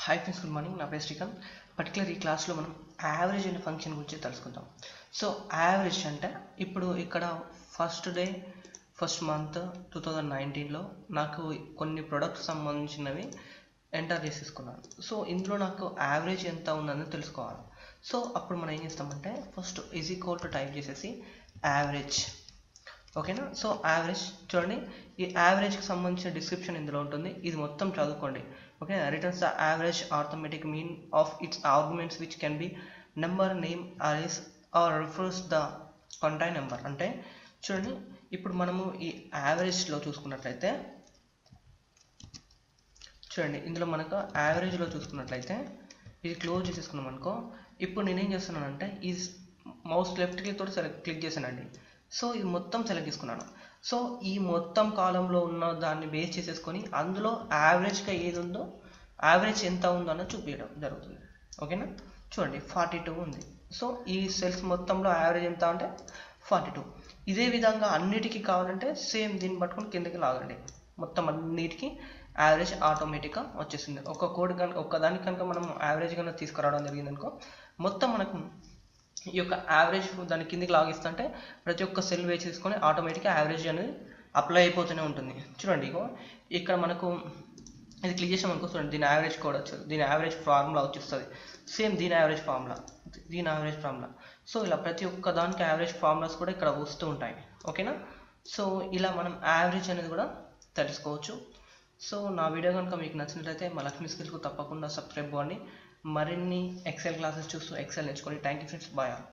Hi friends, good morning. నా పేరు Srikanth. Particular ఈ క్లాస్లో మనం యావరేజ్ అనే ఫంక్షన్ గురించి తెలుసుకుందాం. సో యావరేజ్ అంటే ఇప్పుడు ఇక్కడ ఫస్ట్ మంత్ 2019లో నాకు కొన్ని ప్రొడక్ట్స్ సంబంధించినవి ఎంటర్ చేసేసుకున్నాను. సో ఇందులో నాకు యావరేజ్ ఎంత ఉందని తెలుసుకోవాలి. సో అప్పుడు మనం ఏం చేస్తామంటే first is equal to type చేసేసి యావరేజ్, ఓకేనా. సో యావరేజ్ చూడండి, ఈ యావరేజ్కి సంబంధించిన డిస్క్రిప్షన్ ఇందులో ఉంటుంది. ఇది మొత్తం చదువుకోండి, okay. Returns the average arithmetic mean of its arguments which can be number, name, arrays or refers the contain number. అంటే చూడండి, ఇప్పుడు మనము ఈ యావరేజ్లో చూసుకున్నట్లయితే చూడండి, ఇందులో మనకు యావరేజ్లో చూసుకున్నట్లయితే ఇది క్లోజ్ చేసేసుకున్నాం అనుకో. ఇప్పుడు నేనేం చేస్తున్నానంటే ఈ మౌస్ లెఫ్ట్ క్లిక్ తోటి క్లిక్ చేశానండి. సో ఇది మొత్తం సెలెక్ట్ చేసుకున్నాను. సో ఈ మొత్తం కాలంలో ఉన్న దాన్ని బేస్ చేసేసుకొని అందులో యావరేజ్గా ఏది ఉందో, యావరేజ్ ఎంత ఉందో అన్నది చూపించడం జరుగుతుంది, ఓకేనా. చూడండి 42 ఉంది. సో ఈ సెల్స్ మొత్తంలో యావరేజ్ ఎంత అంటే 42. ఇదే విధంగా అన్నిటికీ కావాలంటే సేమ్ దీన్ని పట్టుకొని కిందకి లాగండి, మొత్తం అన్నిటికీ యావరేజ్ ఆటోమేటిక్గా వచ్చేసింది. ఒక కోడ్ కనుక ఒక్కదానికి కనుక మనం యావరేజ్ కనుక తీసుకురావడం జరిగింది అనుకో, మొత్తం మనకు ఈ యొక్క యావరేజ్ దాని కిందికి లాగిస్తుంటే ప్రతి ఒక్క సెల్ వేసి తీసుకొని ఆటోమేటిక్గా యావరేజ్ అనేది అప్లై అయిపోతూనే ఉంటుంది. చూడండి, ఇగో ఇక్కడ మనకు ఇది క్లిక్ చేసామనుకో, చూడండి దీని యావరేజ్ కోడ్ వచ్చేది, దీని యావరేజ్ ఫార్ములా వచ్చేస్తుంది. సేమ్ దీని యావరేజ్ ఫార్ములా. సో ఇలా ప్రతి ఒక్క దానికి యావరేజ్ ఫార్ములాస్ కూడా ఇక్కడ వస్తూ ఉంటాయి, ఓకేనా. సో ఇలా మనం యావరేజ్ అనేది కూడా తెలుసుకోవచ్చు. సో నా వీడియో కనుక మీకు నచ్చినట్లయితే మా లక్ష్మీ స్కిల్స్కు తప్పకుండా సబ్స్క్రైబ్ అవ్వండి. మరిన్ని ఎక్సెల్ క్లాసెస్ చూస్తూ ఎక్సెల్ నేర్చుకోండి. Thank you friends, bye.